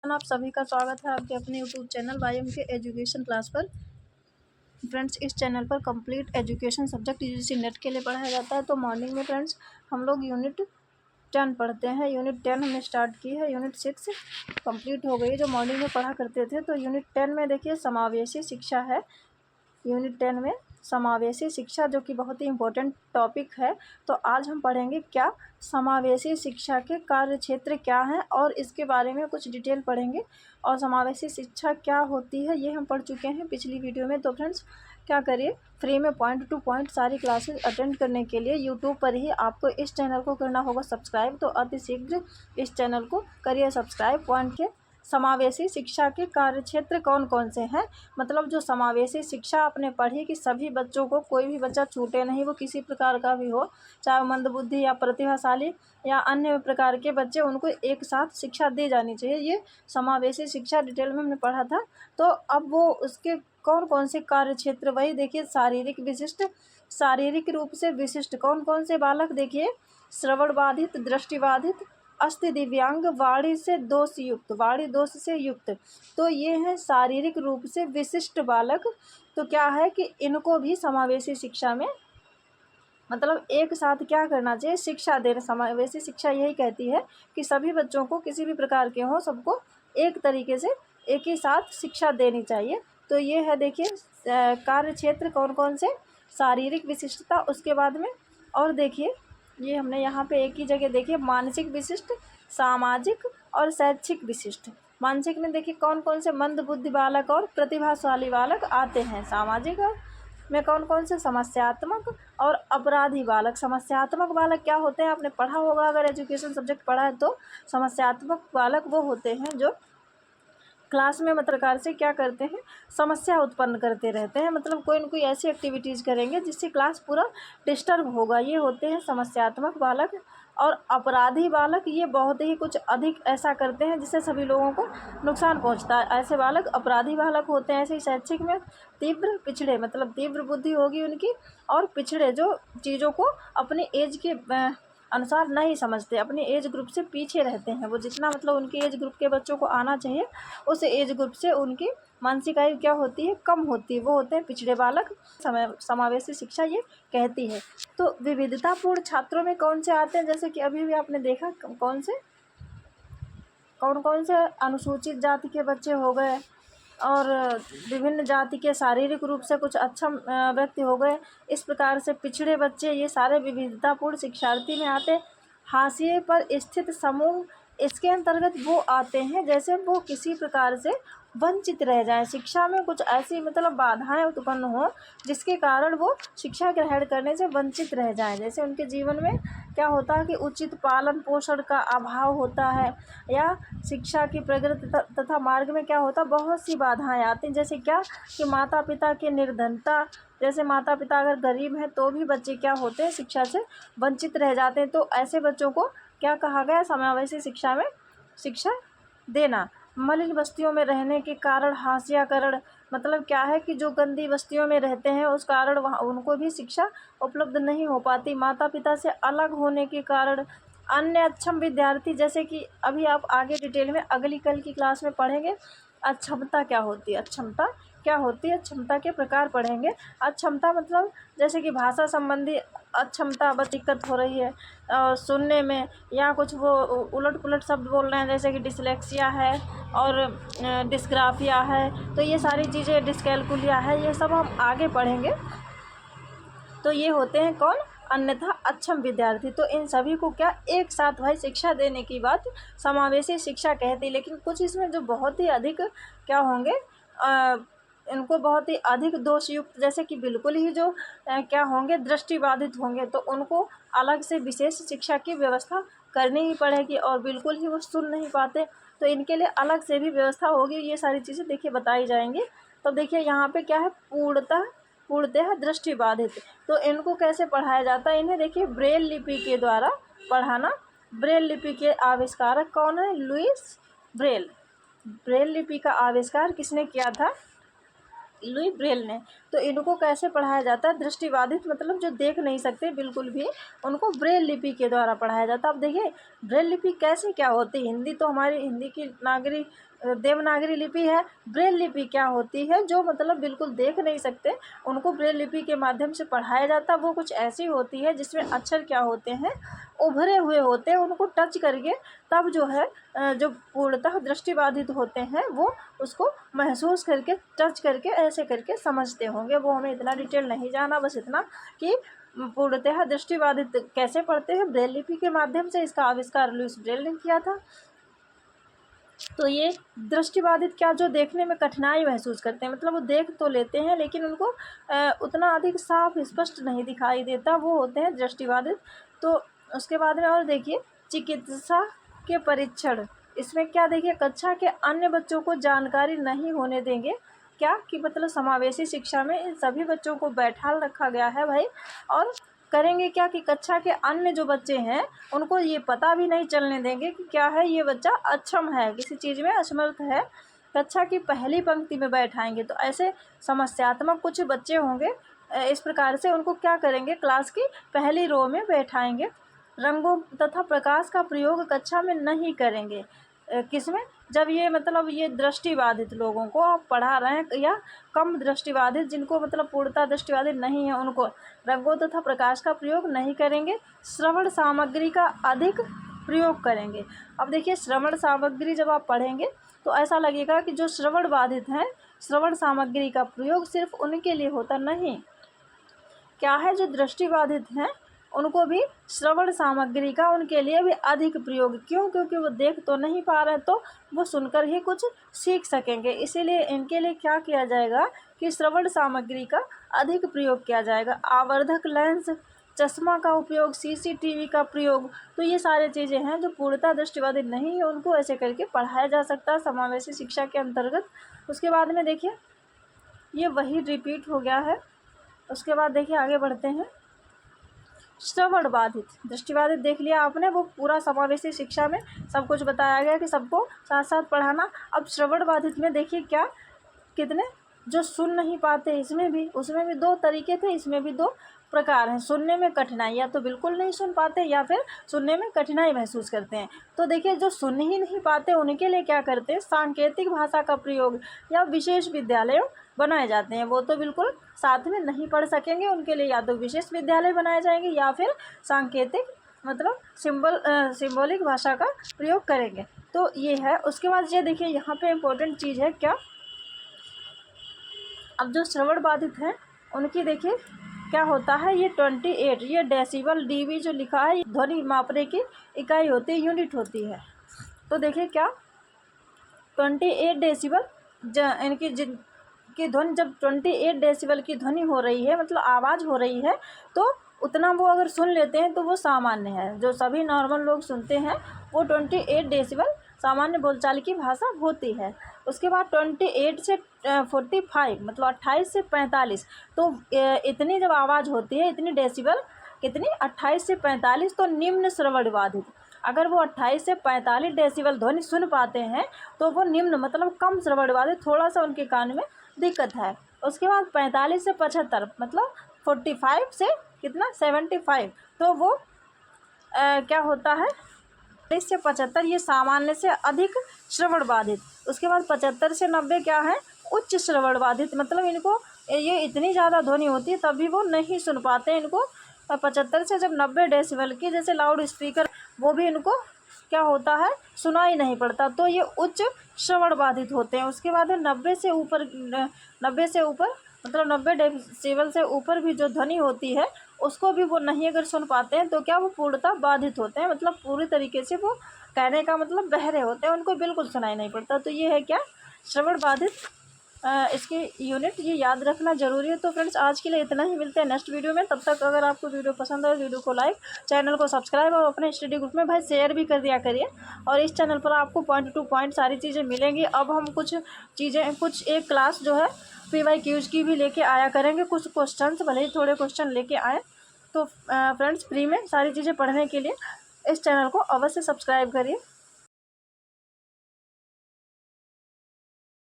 आप सभी का स्वागत है आपके अपने यूट्यूब चैनल वाईएम के एजुकेशन क्लास पर। फ्रेंड्स, इस चैनल पर complete education subject UGC net के लिए पढ़ाया जाता है। तो मॉर्निंग में फ्रेंड्स हम लोग यूनिट 10 पढ़ते हैं। यूनिट 10 हमने स्टार्ट की है, यूनिट 6 कंप्लीट हो गई जो मॉर्निंग में पढ़ा करते थे। तो यूनिट 10 में देखिए समावेशी शिक्षा है। यूनिट 10 में समावेशी शिक्षा, जो कि बहुत ही इम्पोर्टेंट टॉपिक है। तो आज हम पढ़ेंगे क्या समावेशी शिक्षा के कार्य क्षेत्र क्या हैं और इसके बारे में कुछ डिटेल पढ़ेंगे। और समावेशी शिक्षा क्या होती है ये हम पढ़ चुके हैं पिछली वीडियो में। तो फ्रेंड्स क्या करिए, फ्री में पॉइंट टू पॉइंट सारी क्लासेस अटेंड करने के लिए यूट्यूब पर ही आपको इस चैनल को करना होगा सब्सक्राइब। तो अतिशीघ्र इस चैनल को करिए सब्सक्राइब। पॉइंट के समावेशी शिक्षा के कार्यक्षेत्र कौन कौन से हैं, मतलब जो समावेशी शिक्षा आपने पढ़ी कि सभी बच्चों को, कोई भी बच्चा छूटे नहीं, वो किसी प्रकार का भी हो, चाहे मंदबुद्धि या प्रतिभाशाली या अन्य प्रकार के बच्चे, उनको एक साथ शिक्षा दी जानी चाहिए। ये समावेशी शिक्षा डिटेल में हमने पढ़ा था। तो अब वो उसके कौन कौन से कार्य क्षेत्र, वही देखिए शारीरिक विशिष्ट, शारीरिक रूप से विशिष्ट कौन कौन से बालक, देखिए श्रवण बाधित, दृष्टि बाधित, अस्थि दिव्यांग, वाणी से दोष युक्त, वाणी दोष से युक्त, तो ये हैं शारीरिक रूप से विशिष्ट बालक। तो क्या है कि इनको भी समावेशी शिक्षा में, मतलब एक साथ क्या करना चाहिए, शिक्षा देना। समावेशी शिक्षा यही कहती है कि सभी बच्चों को, किसी भी प्रकार के हों, सबको एक तरीके से एक ही साथ शिक्षा देनी चाहिए। तो ये है देखिए कार्य क्षेत्र कौन कौन से, शारीरिक विशिष्टता, उसके बाद में और देखिए ये हमने यहाँ पे एक ही जगह देखिए मानसिक विशिष्ट, सामाजिक और शैक्षिक विशिष्ट। मानसिक में देखिए कौन कौन से मंद बुद्धि बालक और प्रतिभाशाली बालक आते हैं। सामाजिक में कौन कौन से समस्यात्मक और अपराधी बालक। समस्यात्मक बालक क्या होते हैं, आपने पढ़ा होगा अगर एजुकेशन सब्जेक्ट पढ़ा है तो। समस्यात्मक बालक वो होते हैं जो क्लास में मतलब प्रकार से क्या करते हैं, समस्या उत्पन्न करते रहते हैं, मतलब कोई न कोई ऐसी एक्टिविटीज़ करेंगे जिससे क्लास पूरा डिस्टर्ब होगा। ये होते हैं समस्यात्मक बालक। और अपराधी बालक ये बहुत ही कुछ अधिक ऐसा करते हैं जिससे सभी लोगों को नुकसान पहुंचता है, ऐसे बालक अपराधी बालक होते हैं। ऐसे ही शैक्षिक में तीव्र पिछड़े, मतलब तीव्र बुद्धि होगी उनकी, और पिछड़े जो चीज़ों को अपनी एज के अनुसार नहीं समझते, अपने एज ग्रुप से पीछे रहते हैं। वो जितना मतलब उनके एज ग्रुप के बच्चों को आना चाहिए, उस एज ग्रुप से उनकी मानसिक आयु क्या होती है, कम होती है, वो होते हैं पिछड़े बालक। समावेशी शिक्षा ये कहती है। तो विविधतापूर्ण छात्रों में कौन से आते हैं, जैसे कि अभी भी आपने देखा कौन कौन से अनुसूचित जाति के बच्चे हो गए, और विभिन्न जाति के शारीरिक रूप से कुछ अक्षम व्यक्ति हो गए। इस प्रकार से पिछड़े बच्चे, ये सारे विविधतापूर्ण शिक्षार्थी में आते। हाशिए पर स्थित समूह, इसके अंतर्गत वो आते हैं जैसे वो किसी प्रकार से वंचित रह जाएं, शिक्षा में कुछ ऐसी मतलब बाधाएं उत्पन्न हो जिसके कारण वो शिक्षा ग्रहण करने से वंचित रह जाएं। जैसे उनके जीवन में क्या होता है कि उचित पालन पोषण का अभाव होता है, या शिक्षा की प्रगति तथा मार्ग में क्या होता है, बहुत सी बाधाएं आती हैं। जैसे क्या कि माता पिता की निर्धनता, जैसे माता पिता अगर गरीब हैं तो भी बच्चे क्या होते हैं, शिक्षा से वंचित रह जाते हैं। तो ऐसे बच्चों को क्या कहा गया, समावेशी शिक्षा में शिक्षा देना। मलिन बस्तियों में रहने के कारण हाशियाकरण, मतलब क्या है कि जो गंदी बस्तियों में रहते हैं उस कारण वहाँ उनको भी शिक्षा उपलब्ध नहीं हो पाती। माता पिता से अलग होने के कारण अन्य अक्षम विद्यार्थी, जैसे कि अभी आप आगे डिटेल में अगली कल की क्लास में पढ़ेंगे अक्षमता क्या होती है, अक्षमता क्या होती है, क्षमता के प्रकार पढ़ेंगे। अक्षमता मतलब जैसे कि भाषा संबंधी अक्षमता, बस दिक्कत हो रही है सुनने में, या कुछ वो उलट पुलट शब्द बोल रहे हैं, जैसे कि डिसलेक्सिया है और डिस्ग्राफिया है, तो ये सारी चीज़ें, डिस्कैलकुलिया है, ये सब हम आगे पढ़ेंगे। तो ये होते हैं कौन, अन्यथा अक्षम विद्यार्थी। तो इन सभी को क्या एक साथ भाई शिक्षा देने की बात समावेशी शिक्षा कहती। लेकिन कुछ इसमें जो बहुत ही अधिक क्या होंगे, इनको बहुत ही अधिक दोषयुक्त, जैसे कि बिल्कुल ही जो क्या होंगे, दृष्टिबाधित होंगे, तो उनको अलग से विशेष शिक्षा की व्यवस्था करनी ही पड़ेगी, और बिल्कुल ही वो सुन नहीं पाते तो इनके लिए अलग से भी व्यवस्था होगी। ये सारी चीज़ें देखिए बताई जाएंगी। तो देखिए यहाँ पे क्या है, पूर्णतः दृष्टिबाधित, तो इनको कैसे पढ़ाया जाता है, इन्हें देखिए ब्रेल लिपि के द्वारा पढ़ाना। ब्रेल लिपि के आविष्कारक कौन है, लुईस ब्रेल। ब्रेल लिपि का आविष्कार किसने किया था, लुई ब्रेल ने। तो इनको कैसे पढ़ाया जाता है? दृष्टिबाधित मतलब जो देख नहीं सकते बिल्कुल भी, उनको ब्रेल लिपि के द्वारा पढ़ाया जाता है। अब देखिए ब्रेल लिपि कैसे क्या होती है? हिंदी तो हमारी हिंदी की देवनागरी लिपि है। ब्रेल लिपि क्या होती है? जो मतलब बिल्कुल देख नहीं सकते उनको ब्रेल लिपि के माध्यम से पढ़ाया जाता है। वो कुछ ऐसी होती है जिसमें अक्षर क्या होते हैं? उभरे हुए होते हैं। उनको टच करके तब जो है जो पूर्णतः दृष्टिबाधित होते हैं वो उसको महसूस करके टच करके ऐसे करके समझते होंगे। वो हमें इतना डिटेल नहीं जाना, बस इतना कि पूर्णतः दृष्टिबाधित कैसे पढ़ते हैं? ब्रेल लिपि के माध्यम से। इसका आविष्कार लुईस ब्रेल ने किया था। तो ये दृष्टिबाधित क्या, जो देखने में कठिनाई महसूस करते हैं, मतलब वो देख तो लेते हैं लेकिन उनको उतना अधिक साफ स्पष्ट नहीं दिखाई देता, वो होते हैं दृष्टिबाधित। तो उसके बाद में और देखिए चिकित्सा के परीक्षण। इसमें क्या देखिए, कक्षा के अन्य बच्चों को जानकारी नहीं होने देंगे। क्या कि मतलब समावेशी शिक्षा में इन सभी बच्चों को बैठाल रखा गया है भाई। और करेंगे क्या कि कक्षा के अन्य जो बच्चे हैं उनको ये पता भी नहीं चलने देंगे कि क्या है, ये बच्चा अक्षम है, किसी चीज़ में असमर्थ है। कक्षा की पहली पंक्ति में बैठाएंगे। तो ऐसे समस्यात्मक कुछ बच्चे होंगे, इस प्रकार से उनको क्या करेंगे, क्लास की पहली रो में बैठाएंगे। रंगों तथा प्रकाश का प्रयोग कक्षा में नहीं करेंगे। किसमें? जब ये मतलब ये दृष्टिबाधित लोगों को आप पढ़ा रहे हैं या कम दृष्टिबाधित, जिनको मतलब पूर्णतः दृष्टिबाधित नहीं है, उनको रंगों तथा प्रकाश का प्रयोग नहीं करेंगे। श्रवण सामग्री का अधिक प्रयोग करेंगे। अब देखिए श्रवण सामग्री जब आप पढ़ेंगे तो ऐसा लगेगा कि जो श्रवण बाधित हैं, श्रवण सामग्री का प्रयोग सिर्फ उनके लिए होता नहीं, क्या है, जो दृष्टिबाधित हैं उनको भी श्रवण सामग्री का उनके लिए भी अधिक प्रयोग। क्यों? क्योंकि वो देख तो नहीं पा रहे, तो वो सुनकर ही कुछ सीख सकेंगे। इसीलिए इनके लिए क्या किया जाएगा कि श्रवण सामग्री का अधिक प्रयोग किया जाएगा। आवर्धक लेंस, चश्मा का उपयोग, सीसीटीवी का प्रयोग। तो ये सारी चीज़ें हैं जो पूर्णतः दृष्टिबाधित नहीं है, उनको ऐसे करके पढ़ाया जा सकता है समावेशी शिक्षा के अंतर्गत। उसके बाद में देखिए ये वही रिपीट हो गया है। उसके बाद देखिए आगे बढ़ते हैं। श्रवण बाधित, दृष्टिबाधित देख लिया आपने, वो पूरा समावेशी शिक्षा में सब कुछ बताया गया कि सबको साथ साथ पढ़ाना। अब श्रवण बाधित में देखिए क्या, कितने जो सुन नहीं पाते, इसमें भी उसमें भी दो तरीके थे, इसमें भी दो प्रकार हैं। सुनने में कठिनाई, या तो बिल्कुल नहीं सुन पाते या फिर सुनने में कठिनाई महसूस करते हैं। तो देखिए जो सुन ही नहीं पाते उनके लिए क्या करते हैं, सांकेतिक भाषा का प्रयोग या विशेष विद्यालयों बनाए जाते हैं। वो तो बिल्कुल साथ में नहीं पढ़ सकेंगे, उनके लिए या तो विशेष विद्यालय बनाए जाएंगे या फिर सांकेतिक मतलब सिंबॉलिक भाषा का प्रयोग करेंगे। तो ये है। उसके बाद ये देखिए यहाँ पे इम्पोर्टेंट चीज़ है क्या, अब जो श्रवण बाधित हैं उनकी देखिए क्या होता है, ये 28 ये डेसिबल, डीबी जो लिखा है ध्वनि मापने की इकाई होती है, यूनिट होती है। तो देखिए क्या 28 डेसिबल इनकी जिनकी ध्वनि, जब 28 डेसिबल की ध्वनि हो रही है मतलब आवाज़ हो रही है, तो उतना वो अगर सुन लेते हैं तो वो सामान्य है। जो सभी नॉर्मल लोग सुनते हैं वो 28 डेसिबल सामान्य बोलचाल की भाषा होती है। उसके बाद 28 से 45 मतलब 28 से 45, तो इतनी जब आवाज़ होती है, इतनी डेसिबल कितनी, 28 से 45, तो निम्न श्रवण बाधित। अगर वो 28 से 45 डेसिबल ध्वनि सुन पाते हैं तो वो निम्न मतलब कम श्रवण बाधित, थोड़ा सा उनके कान में दिक्कत है। उसके बाद 45 से 75 मतलब 45 से कितना 75, तो वो क्या होता है 45 से 75, ये सामान्य से अधिक श्रवण बाधित। उसके बाद 75 से 90 क्या है, उच्च श्रवण बाधित, मतलब इनको ये इतनी ज़्यादा ध्वनि होती है तब भी वो नहीं सुन पाते। इनको 75 से जब 90 डेसिबल की जैसे लाउड स्पीकर, वो भी इनको क्या होता है, सुनाई नहीं पड़ता, तो ये उच्च श्रवण बाधित होते हैं। उसके बाद 90 से ऊपर मतलब 90 डेसिबल से ऊपर भी जो ध्वनि होती है उसको भी वो नहीं अगर सुन पाते हैं तो क्या वो पूर्णतः बाधित होते हैं, मतलब पूरी तरीके से वो कहने का मतलब बहरे होते हैं, उनको बिल्कुल सुनाई नहीं पड़ता। तो ये है क्या, श्रवण बाधित। इसकी यूनिट ये याद रखना जरूरी है। तो फ्रेंड्स आज के लिए इतना ही, मिलते हैं नेक्स्ट वीडियो में। तब तक अगर आपको वीडियो पसंद आए वीडियो को लाइक, चैनल को सब्सक्राइब और अपने स्टडी ग्रुप में भाई शेयर भी कर दिया करिए। और इस चैनल पर आपको पॉइंट टू पॉइंट सारी चीज़ें मिलेंगी। अब हम कुछ एक क्लास जो है PYQs की भी लेके आया करेंगे, कुछ क्वेश्चंस, भले ही थोड़े क्वेश्चन लेके आए। तो फ्रेंड्स फ्री में सारी चीज़ें पढ़ने के लिए इस चैनल को अवश्य सब्सक्राइब करिए।